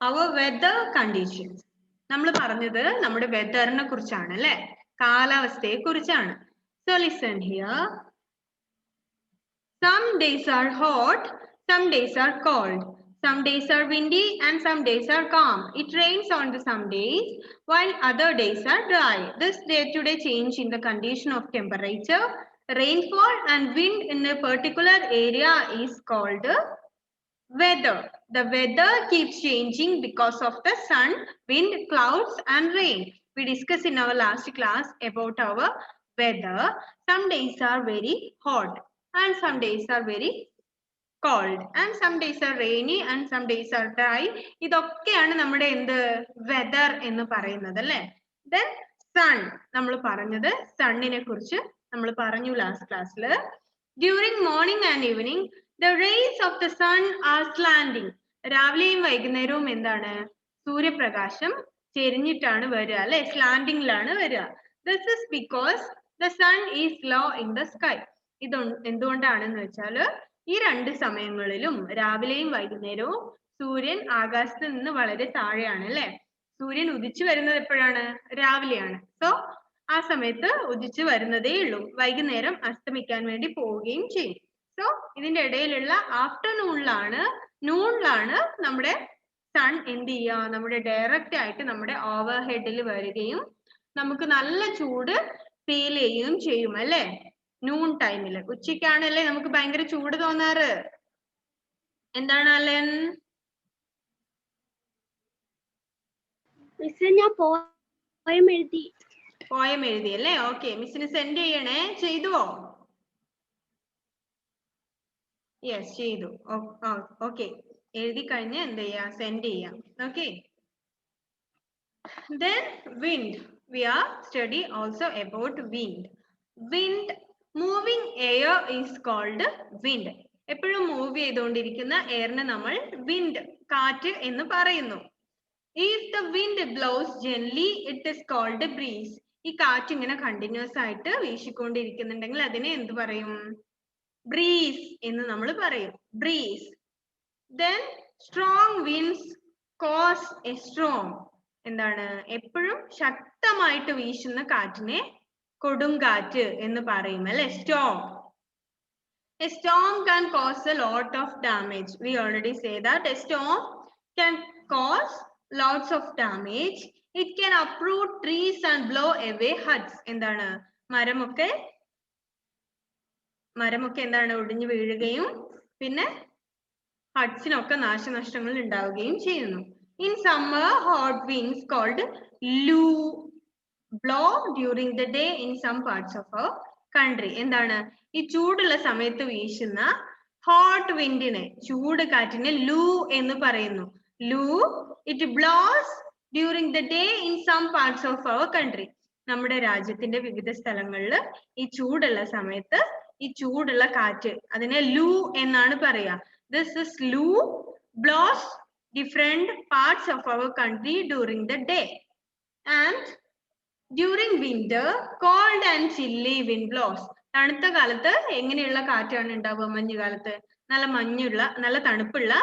our weather conditions. നമ്മൾ പറഞ്ഞത് നമ്മുടെ വെതറിനെ കുറിച്ചാണ് അല്ലേ, കാലാവസ്ഥയെ കുറിച്ചാണ്. So listen here. Some days are hot, some days are cold. Some days are windy and some days are calm. It rains on the some days while other days are dry. This day-to-day change in the condition of temperature, rainfall and wind in a particular area is called weather. The weather keeps changing because of the sun, wind, clouds and rain. We discussed in our last class about our weather. Some days are very hot and some days are very cold and some days are rainy and some days are dry. ഇതൊക്കെയാണ് നമ്മുടെ എന്ത് weather എന്ന് പറയുന്നത് അല്ലേ. Then sun, നമ്മൾ പറഞ്ഞത് സണ്ണിനെ കുറിച്ച് നമ്മൾ പറഞ്ഞു ലാസ്റ്റ് ക്ലാസ്സിൽ. During morning and evening the rays of the sun are slanting. രാവിലെയും വൈകുന്നേരവും എന്താണ്, സൂര്യപ്രകാശം ചെരിഞ്ഞിട്ടാണ് വരിക അല്ലെ, സ്ലാൻഡിങ്ങിലാണ് വരിക. This is because the sun is low in the sky. ഇത് എന്തുകൊണ്ടാണെന്ന് വെച്ചാൽ ഈ രണ്ട് സമയങ്ങളിലും രാവിലെയും വൈകുന്നേരവും സൂര്യൻ ആകാശത്ത് നിന്ന് വളരെ താഴെയാണ് അല്ലെ. സൂര്യൻ ഉദിച്ചു വരുന്നത് എപ്പോഴാണ്, രാവിലെയാണ്. സോ ആ സമയത്ത് ഉദിച്ചു വരുന്നതേ ഉള്ളൂ, വൈകുന്നേരം അസ്തമിക്കാൻ വേണ്ടി പോവുകയും ചെയ്യും. സോ ഇതിന്റെ ഇടയിലുള്ള നൂണിലാണ് നമ്മുടെ സൺ എന്ത് ചെയ്യുക, നമ്മുടെ ഡയറക്റ്റ് ആയിട്ട് നമ്മുടെ ഓവർ ഹെഡിൽ വരികയും നമുക്ക് നല്ല ചൂട് ഫീൽ ചെയ്യുകയും ചെയ്യും അല്ലെ. നൂൺ ടൈമില്, ഉച്ചയ്ക്കാണല്ലേ നമുക്ക് ഭയങ്കര ചൂട് തോന്നാറ്. എന്താണ് അലൻ? പോയം എഴുതി അല്ലേ. ഓക്കെ, മിസ്സിന് സെൻഡ് ചെയ്യണേ. ചെയ്തുവോ? യെസ്, ചെയ്തു. ഓക്കെ, എഴുതി കഴിഞ്ഞ് എന്ത് ചെയ്യാ, സെൻഡ് ചെയ്യാം. Okay. Then wind. We are study also about wind. Wind, moving air is called wind. എപ്പോഴും മൂവ് ചെയ്തുകൊണ്ടിരിക്കുന്ന എയറിനെ നമ്മൾ wind, കാറ്റ് എന്ന് പറയുന്നു. If the wind blows gently, it is called breeze. ഈ കാറ്റ് ഇങ്ങനെ കണ്ടിന്യൂസ് ആയിട്ട് വീശിക്കൊണ്ടിരിക്കുന്നുണ്ടെങ്കിൽ അതിനെ എന്ത് പറയും, breeze എന്ന് നമ്മൾ പറയും, breeze. Then strong winds cause a storm. എന്താണ്, എപ്പോഴും ശക്തമായിട്ട് വീശുന്ന കാറ്റിനെ കൊടുങ്കാറ്റ് എന്ന് പറയും അല്ലെ, storm. A storm can cause a lot of damage. We already say that a storm can cause lots of damage. It can uproot trees and blow away huts. എന്താണ്, മരമൊക്കെ എന്താണ് ഒടിഞ്ഞു വീഴുകയും പിന്നെ ഹട്ട്സിനൊക്കെ നാശനഷ്ടങ്ങൾ ഉണ്ടാവുകയും ചെയ്യുന്നു. In summer, hot winds called loo blow during the day in some parts of our country. എന്താണ്, ഈ ചൂടുള്ള സമയത്ത് വീശുന്ന ഹോട്ട് വിൻഡിനെ, ചൂട് കാറ്റിനെ ലൂ എന്ന് പറയുന്നു. Loo, it blows during the day in some parts of our country. നമ്മുടെ രാജ്യത്തിന്റെ വിവിധ സ്ഥലങ്ങളിൽ ഈ ചൂടുള്ള സമയത്ത് ഈ ചൂടുള്ള കാറ്റ്, അതിനെ ലൂ എന്നാണ് പറയാ. This is loo blows different parts of our country during the day. And during winter, cold and chilly wind blows. തണുത്ത കാലത്ത് എങ്ങനെയുള്ള കാറ്റാണ് ഉണ്ടാവുക, മഞ്ഞുകാലത്ത് നല്ല തണുപ്പുള്ള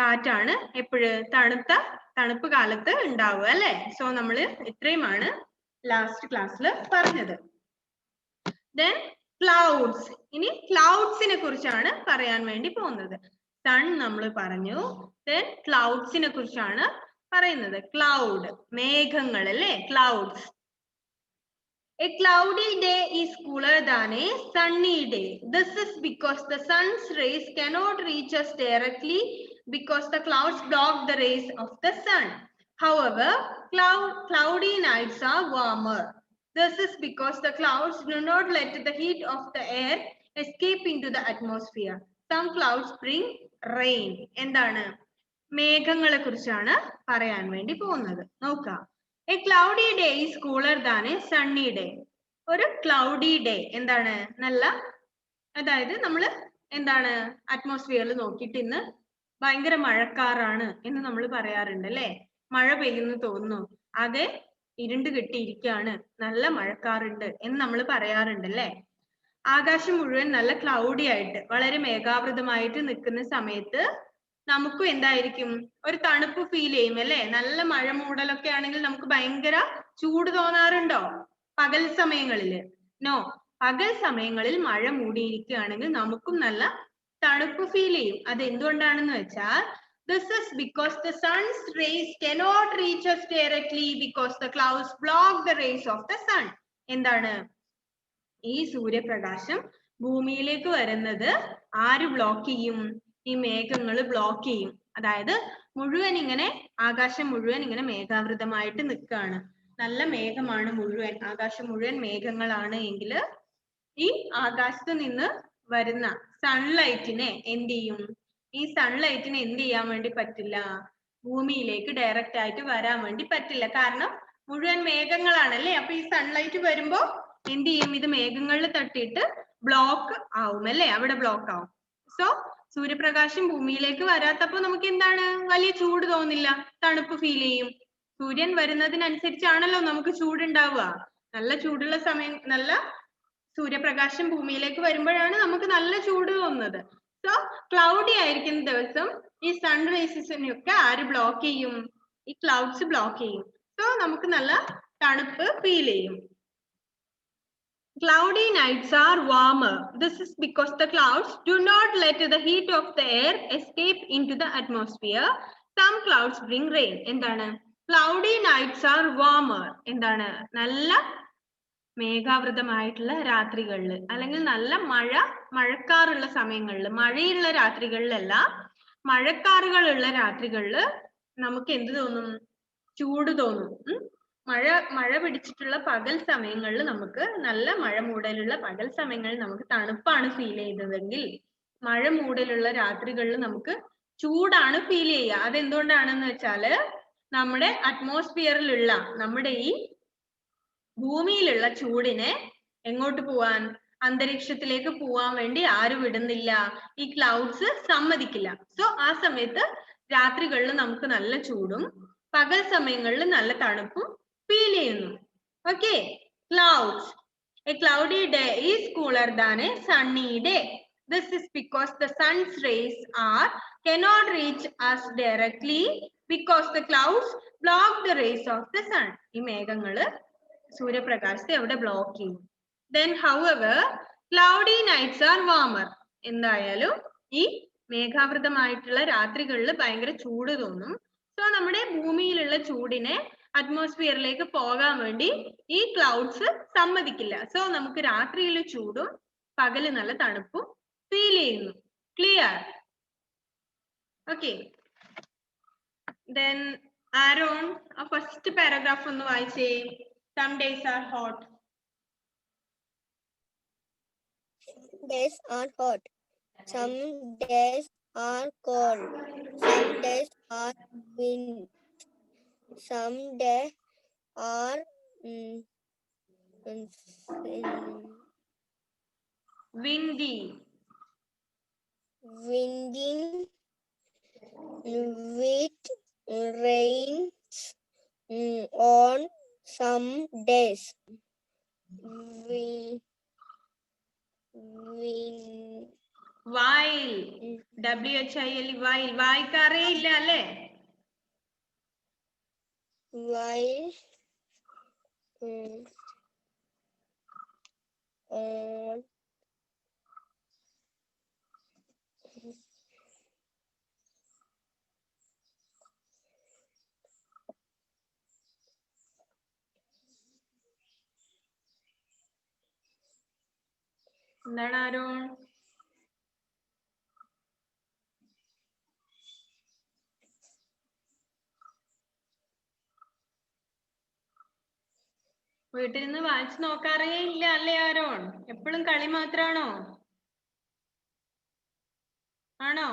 കാറ്റാണ് തണുപ്പ് കാലത്ത് ഉണ്ടാവുക അല്ലെ. സോ നമ്മൾ ഇത്രയുമാണ് ലാസ്റ്റ് ക്ലാസ്സിൽ പറഞ്ഞത്. Then clouds. ഇനി ക്ലൗഡ്സിനെ കുറിച്ചാണ് പറയാൻ വേണ്ടി പോകുന്നത്. സൺ നമ്മൾ പറഞ്ഞു. Then ക്ലൗഡ്സിനെ കുറിച്ചാണ് പറയുന്നത്. ക്ലൗഡ്, മേഘങ്ങൾ അല്ലേ, clouds. A cloudy day is cooler than a sunny day. This is because the sun's rays cannot reach us directly because the clouds block the rays of the sun. However, cloudy nights are warmer. This is because the clouds do not let the heat of the air escape into the atmosphere. Some clouds bring rain. എന്താണ്, മേഘങ്ങളെ കുറിച്ചാണ് പറയാൻ വേണ്ടി പോകുന്നത്. നോക്കാം. A cloudy day is cooler than a sunny day. ഒരു cloudy day എന്താണ്, അതായത് നമ്മൾ എന്താണ് അറ്റ്മോസ്ഫിയറിൽ നോക്കിയിട്ട് ഇന്ന് ഭയങ്കര മഴക്കാറാണ് എന്ന് നമ്മൾ പറയാറുണ്ട് അല്ലെ. മഴ പെയ്യുന്നു തോന്നുന്നു, ആകെ ഇരുണ്ട് കെട്ടിയിരിക്കുകയാണ്, നല്ല മഴക്കാറുണ്ട് എന്ന് നമ്മൾ പറയാറുണ്ട് അല്ലെ. ആകാശം മുഴുവൻ നല്ല ക്ലൗഡി ആയിട്ട് വളരെ മേഘാവൃതമായിട്ട് നിൽക്കുന്ന സമയത്ത് നമുക്കും എന്തായിരിക്കും, ഒരു തണുപ്പ് ഫീൽ ചെയ്യും അല്ലെ? നല്ല മഴ മൂടലൊക്കെ ആണെങ്കിൽ നമുക്ക് ഭയങ്കര ചൂട് തോന്നാറുണ്ടോ പകൽ സമയങ്ങളില്? നോ, പകൽ സമയങ്ങളിൽ മഴ മൂടിയിരിക്കുകയാണെങ്കിൽ നമുക്കും നല്ല തണുപ്പ് ഫീൽ ചെയ്യും. അത് എന്തുകൊണ്ടാണെന്ന് വെച്ചാൽ this is because the sun's rays cannot reach us directly because the clouds block the rays of the sun. എന്താണ് ഈ സൂര്യപ്രകാശം ഭൂമിയിലേക്ക് വരുന്നത് ആര് ബ്ലോക്ക് ചെയ്യും? ഈ മേഘങ്ങൾ ബ്ലോക്ക് ചെയ്യും. അതായത് മുഴുവൻ ഇങ്ങനെ ആകാശം മുഴുവൻ ഇങ്ങനെ മേഘാവൃതമായിട്ട് നിൽക്കുകയാണ്. നല്ല മേഘമാണ് മുഴുവൻ, ആകാശം മുഴുവൻ മേഘങ്ങളാണ് എങ്കിൽ ഈ ആകാശത്ത് നിന്ന് വരുന്ന സൺലൈറ്റിനെ എന്ത് ചെയ്യും? ഈ സൺലൈറ്റിനെ എന്ത് ചെയ്യാൻ വേണ്ടി പറ്റില്ല? ഭൂമിയിലേക്ക് ഡയറക്റ്റ് ആയിട്ട് വരാൻ വേണ്ടി പറ്റില്ല. കാരണം മുഴുവൻ മേഘങ്ങളാണല്ലേ. അപ്പൊ ഈ സൺലൈറ്റ് വരുമ്പോ എന്ത് ചെയ്യും? ഇത് മേഘങ്ങളിൽ തട്ടിയിട്ട് ബ്ലോക്ക് ആവും അല്ലേ? അവിടെ ബ്ലോക്ക് ആവും. സോ സൂര്യപ്രകാശം ഭൂമിയിലേക്ക് വരാത്തപ്പോ നമുക്ക് എന്താണ്? വലിയ ചൂട് തോന്നില്ല, തണുപ്പ് ഫീൽ ചെയ്യും. സൂര്യൻ വരുന്നതിനനുസരിച്ചാണല്ലോ നമുക്ക് ചൂടുണ്ടാവുക. നല്ല ചൂടുള്ള സമയം, നല്ല സൂര്യപ്രകാശം ഭൂമിയിലേക്ക് വരുമ്പോഴാണ് നമുക്ക് നല്ല ചൂട് തോന്നുന്നത്. സോ ക്ലൗഡി ആയിരിക്കുന്ന ദിവസം ഈ സൺറൈസസിനെയൊക്കെ ആര് ബ്ലോക്ക് ചെയ്യും? ഈ ക്ലൗഡ്സ് ബ്ലോക്ക് ചെയ്യും. സോ നമുക്ക് നല്ല തണുപ്പ് ഫീൽ ചെയ്യും. Cloudy nights are warmer. This is because the clouds do not let the heat of the air escape into the atmosphere. Some clouds bring rain. എന്താണ്? Cloudy nights are warmer. എന്താണ്? നല്ല മേഘാവൃതമായിട്ടുള്ള രാത്രികളിൽ അല്ലെങ്കിൽ നല്ല മഴക്കാറുള്ള സമയങ്ങളിൽ, മഴയുള്ള രാത്രികളിലല്ല, മഴക്കാറുകളുള്ള രാത്രികളിൽ നമുക്ക് എന്ത് തോന്നും? ചൂട് തോന്നും. മഴ പിടിച്ചിട്ടുള്ള പകൽ സമയങ്ങളിൽ നമുക്ക്, നല്ല മഴ മൂടലുള്ള പകൽ സമയങ്ങളിൽ നമുക്ക് തണുപ്പാണ് ഫീൽ ചെയ്തതെങ്കിൽ മഴ മൂടലുള്ള രാത്രികളിൽ നമുക്ക് ചൂടാണ് ഫീൽ ചെയ്യുക. അതെന്തുകൊണ്ടാണെന്ന് വെച്ചാല് നമ്മുടെ അറ്റ്മോസ്ഫിയറിലുള്ള, നമ്മുടെ ഈ ഭൂമിയിലുള്ള ചൂടിനെ എങ്ങോട്ട് പോവാൻ, അന്തരീക്ഷത്തിലേക്ക് പോവാൻ വേണ്ടി ആരും വിടുന്നില്ല, ഈ ക്ലൗഡ്സ് സമ്മതിക്കില്ല. സോ ആ സമയത്ത് രാത്രികളിൽ നമുക്ക് നല്ല ചൂടും പകൽ സമയങ്ങളിൽ നല്ല തണുപ്പും ഫീൽ ചെയ്യുന്നു. Okay, clouds. A cloudy day is cooler than a sunny day. This is because the sun's rays cannot reach us directly because the clouds block the rays of the sun. ഈ മേഘങ്ങള് സൂര്യപ്രകാശത്തെ എവിടെ block ചെയ്യും. Then however, cloudy nights are warmer. എന്തായാലും ഈ മേഘാവൃതമായിട്ടുള്ള രാത്രികളിൽ ഭയങ്കര ചൂട് തോന്നും. So നമ്മുടെ ഭൂമിയിലുള്ള ചൂടിനെ അറ്റ്മോസ്ഫിയറിലേക്ക് പോകാൻ വേണ്ടി ഈ ക്ലൗഡ്സ് സമ്മതിക്കില്ല. സോ നമുക്ക് രാത്രിയിൽ ചൂടും പകല് നല്ല തണുപ്പും ഫീൽ ചെയ്യുന്നു. ക്ലിയർ? ഓക്കെ. Then ആരോൺ ആ ഫസ്റ്റ് പാരഗ്രാഫ് ഒന്ന് വായിച്ചേ. Some days are hot. Some days are hot. Some days are cold. Some days are wind. Some days are windy. Winding with rains on some days. While. WHIL, while. വായിക്കാറേ ഇല്ല അല്ലേ? While എന്താണ് Aaron? വീട്ടിൽ നിന്ന് വായിച്ചു നോക്കാറേ ഇല്ല അല്ലേ Aaron? എപ്പോഴും കളി മാത്രാണോ? ആണോ?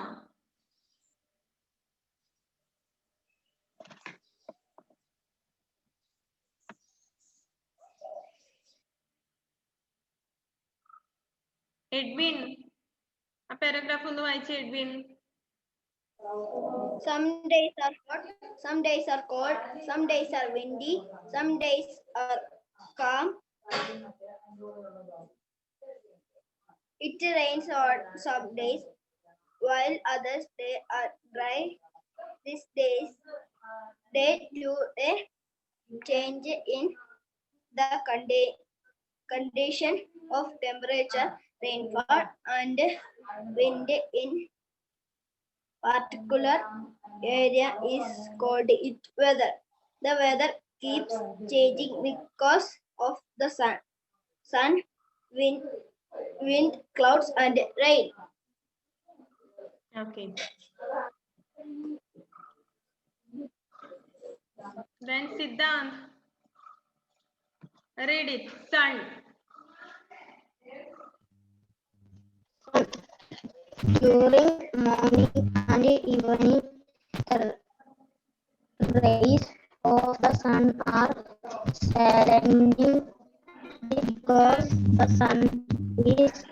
എഡ്വിൻ, ആ പാരഗ്രാഫ് ഒന്ന് വായിച്ചേ Edwin. Some days are hot, some days are cold, some days are windy, some days are calm. It rains on some days. while others they are dry. These days, day to day change in the condition of temperature, rainfall, and wind in particular area is called it weather. The weather keeps changing because of the sun, wind, clouds, and rain. Okay. Then Siddhant, read it. Sun. During morning and evening, the rays of the sun are challenging because the sun is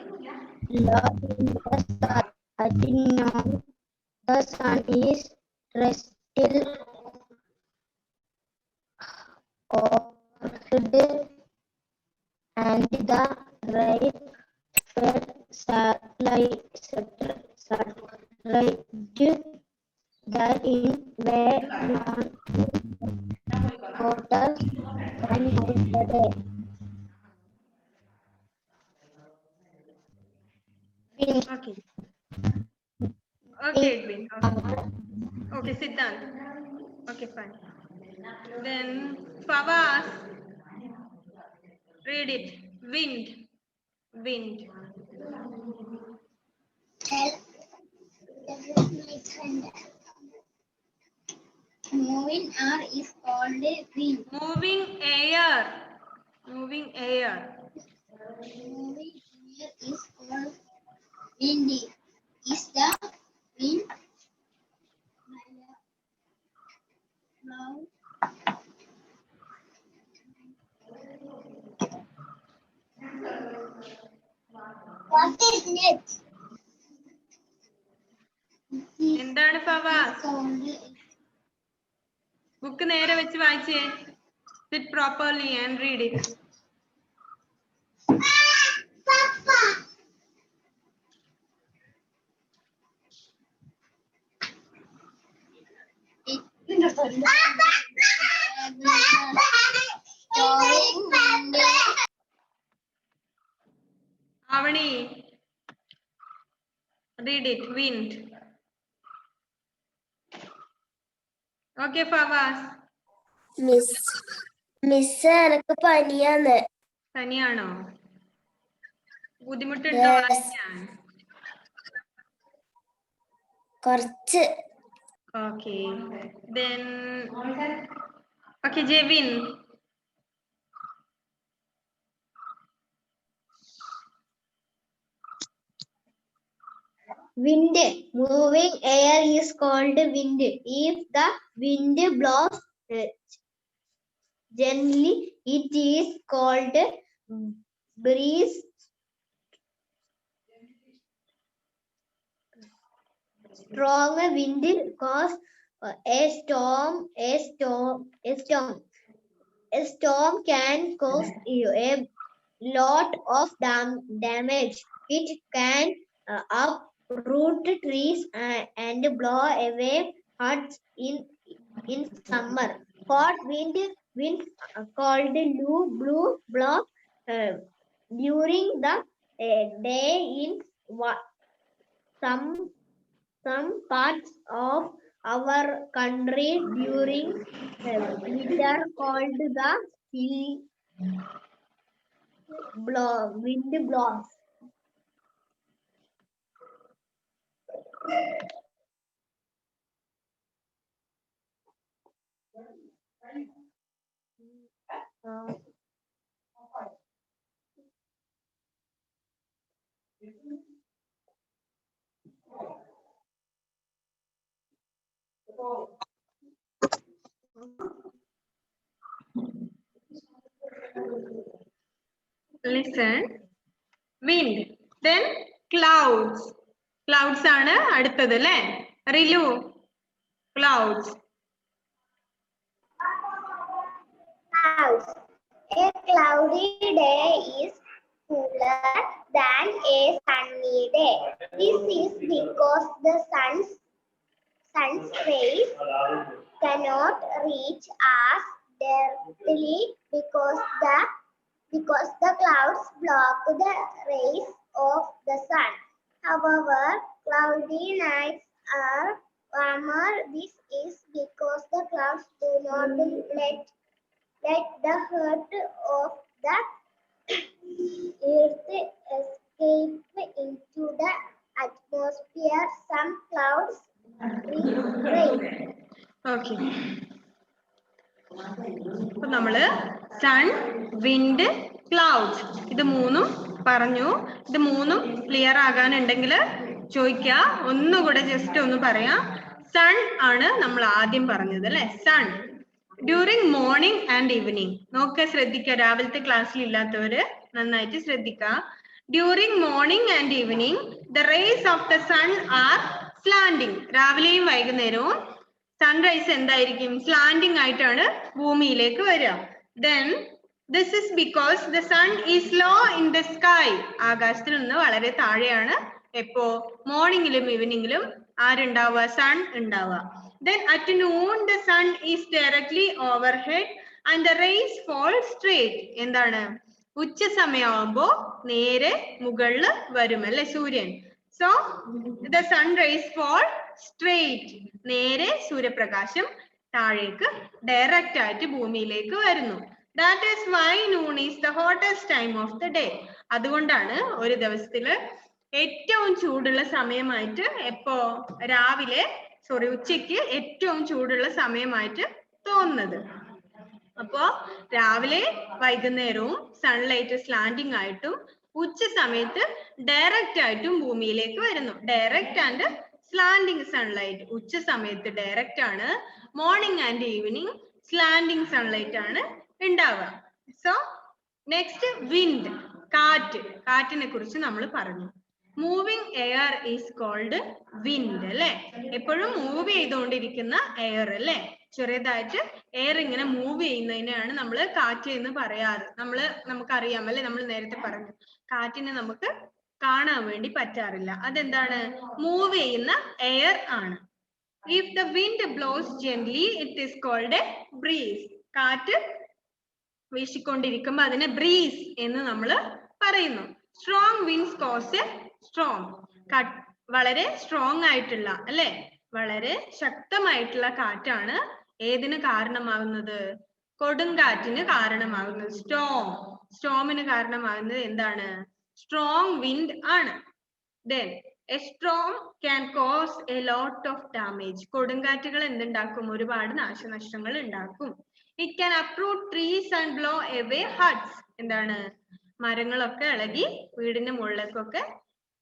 low in the sky. At noon, the sun is still overhead and the rays fed satellite that in way on hotter than the day. Wind Okay. Okay, Edwin. Okay. Okay, Siddhant. Okay, fine. Then Fawaz, read it. Wind. Wind. moving air is called wind. Moving air. Moving air. Moving air is called windy. Is the wind blow? What is next? എന്താണ് Fawaz? Called book നേരെ വെച്ച് വായിച്ചേ. Sit properly and read it. Avani, read it. Wind. Okay, Fawaz. Miss എനക്ക് പനിയാണ്. പനിയാണോ? ബുദ്ധിമുട്ടുണ്ടോ വായിക്കാൻ? കുറച്ച്. Okay. Then okay, Jevin. Wind. Moving air is called wind. If the wind blows gently, it is called breeze. Strong wind cause a storm. A storm can cause a lot of damage. It can uproot trees and blow away huts in summer. Hot wind called blow during the day in some parts of our country during winter called the wind blows. Listen. Wind. Then clouds. Clouds ആണ് അടുത്തത് അല്ലേ? റിലു. Clouds. Clouds. A cloudy day is cooler than a sunny day. This is because the sun's rays cannot reach us directly because the clouds block the rays of the sun. However, cloudy nights are warmer. This is because the clouds do not let the heat of the earth escape into the atmosphere. Some clouds bring rain. Okay, അപ്പൊ നമ്മള് sun, wind, clouds ഇത് മൂന്നും പറഞ്ഞു. ഇത് മൂന്നും clear ആകാനുണ്ടെങ്കിൽ ചോദിക്കുക. ഒന്നുകൂടെ just ഒന്ന് പറയാം. സൺ ആണ് നമ്മൾ ആദ്യം പറഞ്ഞത് അല്ലെ. Sun during morning and evening. നോക്ക, ശ്രദ്ധിക്കുക. രാവിലത്തെ ക്ലാസ്സിൽ ഇല്ലാത്തവര് നന്നായിട്ട് ശ്രദ്ധിക്കുക. During morning and evening the rays of the sun are slanting. രാവിലെയും വൈകുന്നേരവും സൺറൈസ് എന്തായിരിക്കും? സ്ലാൻഡിങ് ആയിട്ടാണ് ഭൂമിയിലേക്ക് വരിക. Then this is because the sun is low in the sky. ആകാശത്തിൽ നിന്ന് വളരെ താഴെയാണ് എപ്പോ? മോർണിംഗിലും ഈവനിങ്ങിലും ആരുണ്ടാവുക? സൺ ഉണ്ടാവുക. Then at noon the sun is directly overhead and the rays fall straight. എന്താണ്? ഉച്ച സമയമാകുമ്പോ നേരെ മുകളിൽ വരും അല്ലെ സൂര്യൻ. So the sun rays fall straight. നേരെ സൂര്യപ്രകാശം താഴേക്ക് ഡയറക്റ്റ് ആയിട്ട് ഭൂമിയിലേക്ക് വരുന്നു. That is why noon is the hottest time of the day. അതുകൊണ്ടാണ് ഒരു ദിവസത്തില് ഏറ്റവും ചൂടുള്ള സമയമായിട്ട് എപ്പോ? രാവിലെ ഉച്ചയ്ക്ക് ഏറ്റവും ചൂടുള്ള സമയമായിട്ട് തോന്നുന്നത്. അപ്പോ രാവിലെ വൈകുന്നേരവും സൺലൈറ്റ് സ്ലാൻഡിങ് ആയിട്ടും ഉച്ച സമയത്ത് ഡയറക്റ്റ് ആയിട്ടും ഭൂമിയിലേക്ക് വരുന്നു. Direct and slanting sunlight. ഉച്ച സമയത്ത് ഡയറക്റ്റ് ആണ്, morning and evening slanting sunlight ആണ് ഉണ്ടാവുക. സോ നെക്സ്റ്റ് വിൻഡ്, കാറ്റ്. കാറ്റിനെ കുറിച്ച് നമ്മൾ പറഞ്ഞു. Moving air is called wind അല്ലെ. എപ്പോഴും മൂവ് ചെയ്തുകൊണ്ടിരിക്കുന്ന എയർ അല്ലെ. ചെറിയതായിട്ട് എയർ ഇങ്ങനെ മൂവ് ചെയ്യുന്നതിനെയാണ് നമ്മൾ കാറ്റ് എന്ന് പറയാറ്. നമുക്കറിയാം അല്ലെ, നമ്മൾ നേരത്തെ പറഞ്ഞു കാറ്റിനെ നമുക്ക് കാണാൻ വേണ്ടി പറ്റാറില്ല. അതെന്താണ്? മൂവ് ചെയ്യുന്ന എയർ ആണ്. If the wind blows gently it is called a breeze. കാറ്റ് വീശിക്കൊണ്ടിരിക്കുമ്പോ അതിനെ ബ്രീസ് എന്ന് നമ്മൾ പറയുന്നു. Strong winds cause a storm. വളരെ സ്ട്രോങ് ആയിട്ടുള്ള അല്ലെ, വളരെ ശക്തമായിട്ടുള്ള കാറ്റാണ് ഏതിന് കാരണമാകുന്നത്? കൊടുങ്കാറ്റിന് കാരണമാകുന്നത്. സ്റ്റോമിന് കാരണമാകുന്നത് എന്താണ്? സ്ട്രോങ് വിൻഡ് ആണ്. Then a storm can cause a lot of damage. കൊടുങ്കാറ്റുകൾ എന്തുണ്ടാക്കും? ഒരുപാട് നാശനഷ്ടങ്ങൾ ഉണ്ടാക്കും. It can uproot trees and blow away huts. എന്താണ്? മരങ്ങളൊക്കെ ഇളകി വീടിന്റെ മുകളിലേക്കൊക്കെ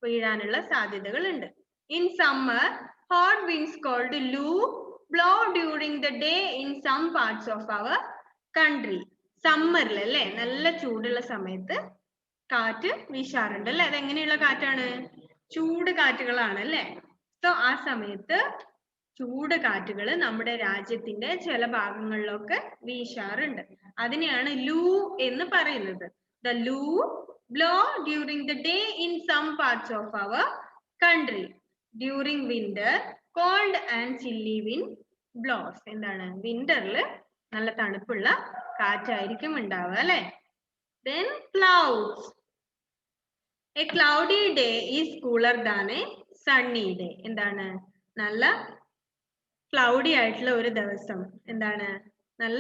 വീഴാനുള്ള സാധ്യതകൾ ഉണ്ട്. In summer, hot winds called Lu blow during the day in some parts of our country. സമ്മറിൽ അല്ലെ, നല്ല ചൂടുള്ള സമയത്ത് കാറ്റ് വീശാറുണ്ട് അല്ലെ. അതെങ്ങനെയുള്ള കാറ്റാണ്? ചൂട് കാറ്റുകളാണ് അല്ലെ. സോ ആ സമയത്ത് ചൂട് കാറ്റുകൾ നമ്മുടെ രാജ്യത്തിന്റെ ചില ഭാഗങ്ങളിലൊക്കെ വീശാറുണ്ട്. അതിനെയാണ് ലൂ എന്ന് പറയുന്നത്. The Lu blow during the day in some parts of our country. During winter, cold and chilly wind blows. എന്താണ്? വിന്ററിൽ നല്ല തണുപ്പുള്ള കാറ്റായിരിക്കും ഉണ്ടാവുക അല്ലെ. Then clouds. A cloudy day is cooler than a sunny day. എന്താണ്? നല്ല ക്ലൗഡി ആയിട്ടുള്ള ഒരു ദിവസം എന്താണ്? നല്ല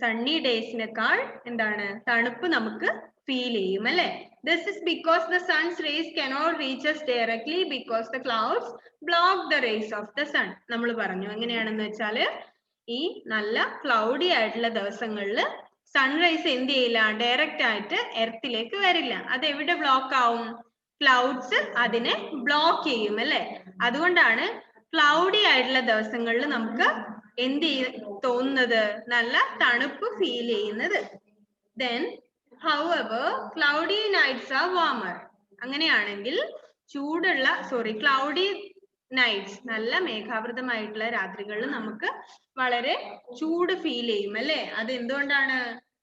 സണ്ണി ഡേയ്സിനേക്കാൾ എന്താണ്? തണുപ്പ് നമുക്ക് ഫീൽ ചെയ്യും അല്ലെ. This is because the sun's rays cannot reach us directly because the clouds block the rays of the sun. നമ്മൾ പറഞ്ഞു എങ്ങനെയാണെന്ന് വെച്ചാല് ഈ നല്ല ക്ലൗഡി ആയിട്ടുള്ള ദിവസങ്ങളിൽ സൺറൈസ് എന്ത് ചെയ്യില്ല? ഡയറക്റ്റ് ആയിട്ട് എർത്തിലേക്ക് വരില്ല. അത് എവിടെ ബ്ലോക്ക് ആവും? ക്ലൗഡ്സ് അതിനെ ബ്ലോക്ക് ചെയ്യും അല്ലെ. അതുകൊണ്ടാണ് ക്ലൗഡി ആയിട്ടുള്ള ദിവസങ്ങളിൽ നമുക്ക് എന്ത് തോന്നുന്നത്? നല്ല തണുപ്പ് ഫീൽ ചെയ്യുന്നത്. Then however cloudy nights are warmer. അങ്ങനെയാണെങ്കിൽ ക്ലൗഡി നൈറ്റ്സ്, നല്ല മേഘാവൃതമായിട്ടുള്ള രാത്രികളിൽ നമുക്ക് വളരെ ചൂട് ഫീൽ ചെയ്യും അല്ലെ. അത് എന്തുകൊണ്ടാണ്?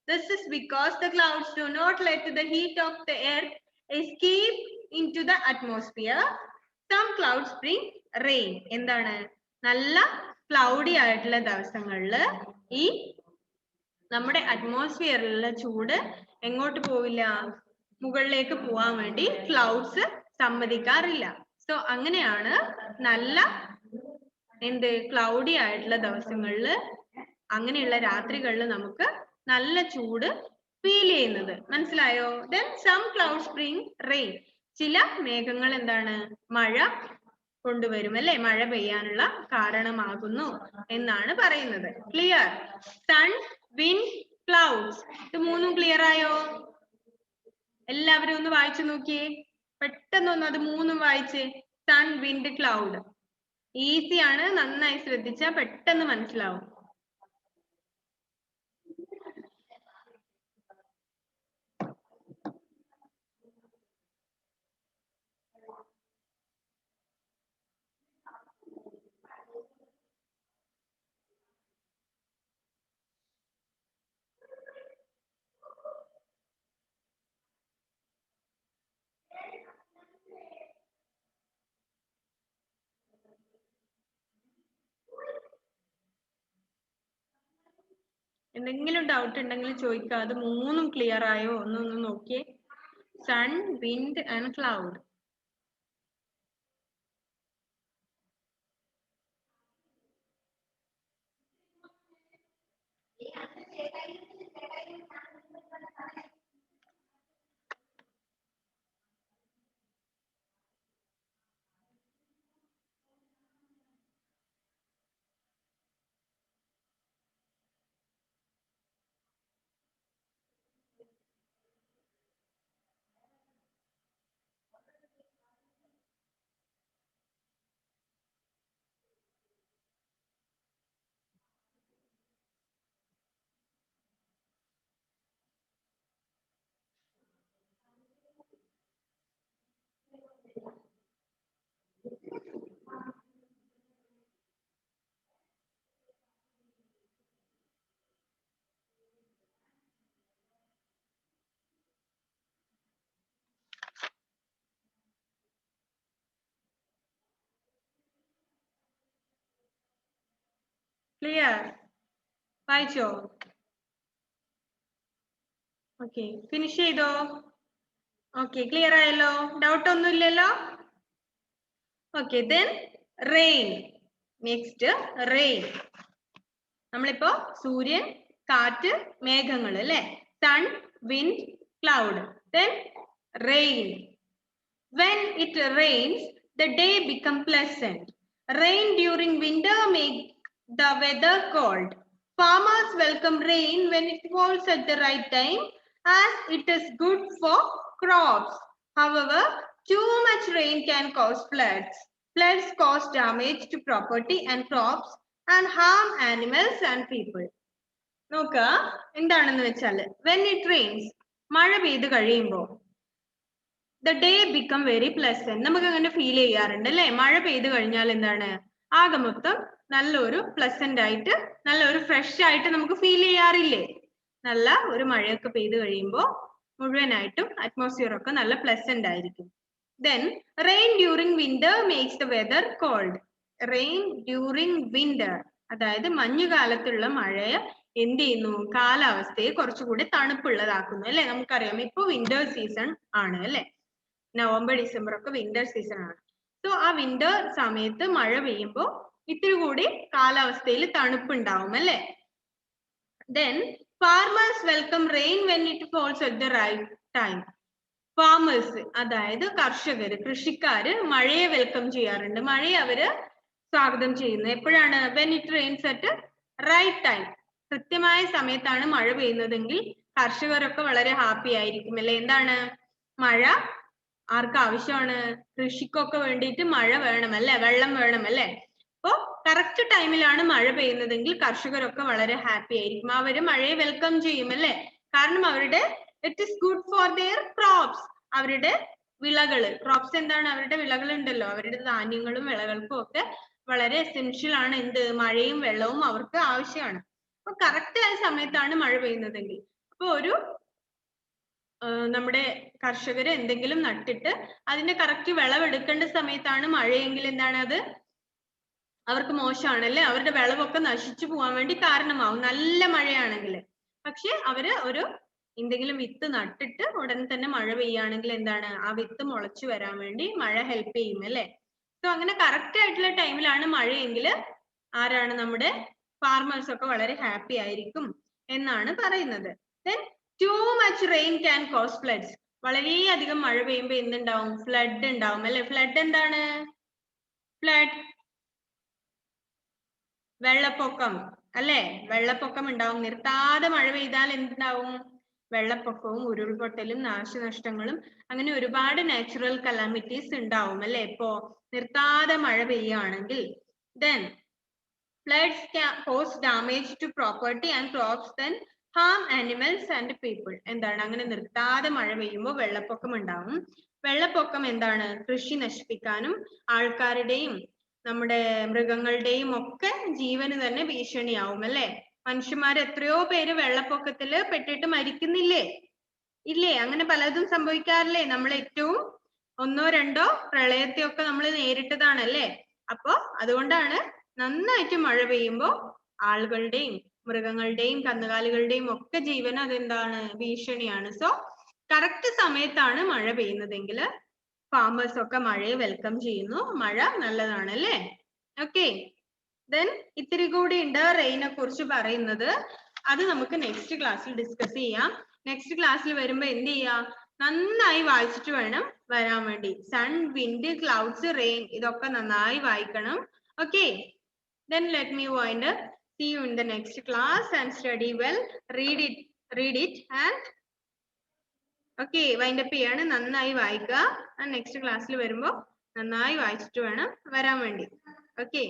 This is because the clouds do not let the heat of the earth escape into the atmosphere. Some clouds bring rain. എന്താണ്? നല്ല ക്ലൗഡി ആയിട്ടുള്ള ദിവസങ്ങളിൽ ഈ നമ്മുടെ അറ്റ്മോസ്ഫിയറിലുള്ള ചൂട് എങ്ങോട്ട് പോവില്ല? മുകളിലേക്ക് പോവാൻ വേണ്ടി ക്ലൗഡ്സ് സമ്മതിക്കാറില്ല. സോ അങ്ങനെയാണ് നല്ല എന്ത് ക്ലൗഡി ആയിട്ടുള്ള ദിവസങ്ങളിൽ അങ്ങനെയുള്ള രാത്രികളിൽ നമുക്ക് നല്ല ചൂട് ഫീൽ ചെയ്യുന്നത്. മനസ്സിലായോ? Then some clouds bring rain. ചില മേഘങ്ങൾ എന്താണ്? മഴ കൊണ്ടുവരും അല്ലെ, മഴ പെയ്യാനുള്ള കാരണമാകുന്നു എന്നാണ് പറയുന്നത്. ക്ലിയർ? Sun, wind, clouds. ഇത് മൂന്നും ക്ലിയർ ആയോ? എല്ലാവരും ഒന്ന് വായിച്ചു നോക്കിയേ, പെട്ടെന്നൊന്ന് അത് മൂന്നും വായിച്ചേ. Sun, wind, cloud. ഈസി ആണ്, നന്നായി ശ്രദ്ധിച്ചാൽ പെട്ടെന്ന് മനസ്സിലാവും. എന്തെങ്കിലും ഡൗട്ട് ഉണ്ടെങ്കിൽ ചോദിക്കുക. അത് മൂന്നും ക്ലിയർ ആയോ ഒന്നൊന്ന് നോക്കിയേ. Sun, wind and cloud. Clear? വായിച്ചോ? ഓക്കെ, ഫിനിഷ് ചെയ്തോ? ഓക്കെ, ക്ലിയർ ആയല്ലോ? ഡൗട്ട് ഒന്നും ഇല്ലല്ലോ? Okay, then rain. Next rain. നമ്മളിപ്പോ സൂര്യൻ, കാറ്റ്, മേഘങ്ങൾ അല്ലെ? Sun, wind, cloud. then rain. When it rains, the day become pleasant. Rain during winter make the weather cold. Farmers welcome rain when it falls at the right time, as it is good for crops. However, too much rain can cause floods. Floods cause damage to property and crops and harm animals and people. നോക്ക, എന്താണെന്ന് വെച്ചാൽ when it rains, മഴ പെയ്ത് കഴിയുമ്പോൾ the day become very pleasant. നമുക്ക് അങ്ങനെ feel ചെയ്യാറുണ്ട് അല്ലെ? മഴ പെയ്ത് കഴിഞ്ഞാൽ എന്താണ്? ആകെ മൊത്തം നല്ലൊരു പ്ലസന്റ് ആയിട്ട്, നല്ലൊരു ഫ്രഷ് ആയിട്ട് നമുക്ക് ഫീൽ ചെയ്യാറില്ലേ? നല്ല ഒരു മഴയൊക്കെ പെയ്ത് കഴിയുമ്പോൾ മുഴുവനായിട്ടും അറ്റ്മോസ്ഫിയർ ഒക്കെ നല്ല പ്ലസന്റ് ആയിരിക്കും. then rain during winter makes the weather cold. rain during winter, അതായത് മഞ്ഞുകാലത്തുള്ള മഴ എന്ത് ചെയ്യുന്നു? കാലാവസ്ഥയെ കുറച്ചുകൂടി തണുപ്പുള്ളതാക്കുന്നു അല്ലെ? നമുക്കറിയാം ഇപ്പൊ വിന്റർ സീസൺ ആണ് അല്ലെ? നവംബർ, ഡിസംബർ ഒക്കെ വിന്റർ സീസൺ ആണ്. സോ ആ വിന്റർ സമയത്ത് മഴ പെയ്യുമ്പോൾ ഇത്തിരി കൂടി കാലാവസ്ഥയിൽ തണുപ്പുണ്ടാവും അല്ലെ? then farmers welcome rain when it falls at the right time. Farmers, അതായത് കർഷകര്, കൃഷിക്കാര് മഴയെ വെൽക്കം ചെയ്യാറുണ്ട്. മഴയെ അവര് സ്വാഗതം ചെയ്യുന്നത് എപ്പോഴാണ്? when it rains at right time. കൃത്യമായ സമയത്താണ് മഴ പെയ്യുന്നതെങ്കിൽ കർഷകരൊക്കെ വളരെ ഹാപ്പി ആയിരിക്കും അല്ലെ? എന്താണ്? മഴ ആർക്ക് ആവശ്യമാണ്? കൃഷിക്കൊക്കെ വേണ്ടിയിട്ട് മഴ വേണം അല്ലെ? വെള്ളം വേണം അല്ലെ? അപ്പോ കറക്റ്റ് ടൈമിലാണ് മഴ പെയ്യുന്നതെങ്കിൽ കർഷകരൊക്കെ വളരെ ഹാപ്പി ആയിരിക്കും. അവര് മഴയെ വെൽക്കം ചെയ്യും അല്ലെ? കാരണം അവരുടെ it is good for their crops. അവരുടെ വിളകള്, ക്രോപ്സ് എന്താണ്? അവരുടെ വിളകൾ ഉണ്ടല്ലോ, അവരുടെ ധാന്യങ്ങളും വിളകൾക്കും ഒക്കെ വളരെ എസെൻഷ്യൽ ആണ് എന്ത്? മഴയും വെള്ളവും അവർക്ക് ആവശ്യമാണ്. അപ്പൊ കറക്റ്റ് ആയ സമയത്താണ് മഴ പെയ്യുന്നതെങ്കിൽ അപ്പൊ ഒരു നമ്മുടെ കർഷകർ എന്തെങ്കിലും നട്ടിട്ട് അതിന്റെ കറക്റ്റ് വിളവെടുക്കേണ്ട സമയത്താണ് മഴയെങ്കിൽ എന്താണ് അത് അവർക്ക് മോശമാണല്ലേ, അവരുടെ വിളവൊക്കെ നശിച്ചു പോവാൻ വേണ്ടി കാരണമാവും നല്ല മഴയാണെങ്കിൽ. പക്ഷെ അവര് ഒരു എന്തെങ്കിലും വിത്ത് നട്ടിട്ട് ഉടൻ തന്നെ മഴ പെയ്യുകയാണെങ്കിൽ എന്താണ് ആ വിത്ത് മുളച്ചു വരാൻ വേണ്ടി മഴ ഹെൽപ്പ് ചെയ്യും അല്ലേ. സോ അങ്ങനെ കറക്റ്റ് ആയിട്ടുള്ള ടൈമിലാണ് മഴയെങ്കിൽ ആരാണ് നമ്മുടെ ഫാർമേഴ്സ് ഒക്കെ വളരെ ഹാപ്പി ആയിരിക്കും എന്നാണ് പറയുന്നത്. Then too much rain can cause floods. വളരെയധികം മഴ പെയ്യുമ്പോൾ എന്തുണ്ടാവും, ഫ്ലഡ് ഉണ്ടാവും അല്ലെ. ഫ്ലഡ് എന്താണ്, ഫ്ലഡ് വെള്ളപ്പൊക്കം അല്ലെ. വെള്ളപ്പൊക്കം ഉണ്ടാവും. നിർത്താതെ മഴ പെയ്താൽ എന്തുണ്ടാവും, വെള്ളപ്പൊക്കവും ഉരുൾപൊട്ടലും നാശനഷ്ടങ്ങളും അങ്ങനെ ഒരുപാട് നാച്ചുറൽ കലാമിറ്റീസ് ഉണ്ടാവും അല്ലെ ഇപ്പോ നിർത്താതെ മഴ പെയ്യുകയാണെങ്കിൽ. Then floods can cause damage to property and crops, then harm animals and people. എന്താണ് അങ്ങനെ നിർത്താതെ മഴ പെയ്യുമ്പോൾ വെള്ളപ്പൊക്കം ഉണ്ടാവും. വെള്ളപ്പൊക്കം എന്താണ് കൃഷി നശിപ്പിക്കാനും ആൾക്കാരുടെയും നമ്മുടെ മൃഗങ്ങളുടെയും ഒക്കെ ജീവന് തന്നെ ഭീഷണിയാവും അല്ലെ. മനുഷ്യന്മാർ എത്രയോ പേര് വെള്ളപ്പൊക്കത്തില് പെട്ടിട്ട് മരിക്കുന്നില്ലേ, ഇല്ലേ? അങ്ങനെ പലതും സംഭവിക്കാറില്ലേ. നമ്മൾ ഏറ്റവും ഒന്നോ രണ്ടോ പ്രളയത്തെയൊക്കെ നമ്മൾ നേരിട്ടതാണ് അല്ലേ. അപ്പൊ അതുകൊണ്ടാണ് നന്നായിട്ട് മഴ പെയ്യുമ്പോൾ ആളുകളുടെയും മൃഗങ്ങളുടെയും കന്നുകാലികളുടെയും ഒക്കെ ജീവന് അതെന്താണ് ഭീഷണിയാണ്. സോ കറക്റ്റ് സമയത്താണ് മഴ പെയ്യുന്നതെങ്കിൽ ഫാമേഴ്സ് ഒക്കെ മഴയെ വെൽക്കം ചെയ്യുന്നു. മഴ നല്ലതാണ് അല്ലേ. ഓക്കെ, ദെൻ ഇത്തിരി കൂടി ഉണ്ട് റെയിനെ കുറിച്ച് പറയുന്നത്. അത് നമുക്ക് നെക്സ്റ്റ് ക്ലാസ്സിൽ ഡിസ്കസ് ചെയ്യാം. നെക്സ്റ്റ് ക്ലാസ്സിൽ വരുമ്പോ എന്ത് ചെയ്യാം, നന്നായി വായിച്ചിട്ട് വേണം വരാൻ വേണ്ടി. സൺ, വിൻഡ്, ക്ലൗഡ്സ്, റെയിൻ ഇതൊക്കെ നന്നായി വായിക്കണം. Okay, then let me wind up. See you in the next class and study well. Read it and okay, wind up ചെയ്യാണ്. നന്നായി വായിക്കുക. നെക്സ്റ്റ് ക്ലാസ്സിൽ വരുമ്പോ നന്നായി വായിച്ചിട്ട് വേണം വരാൻ വേണ്ടി. ഓക്കെ.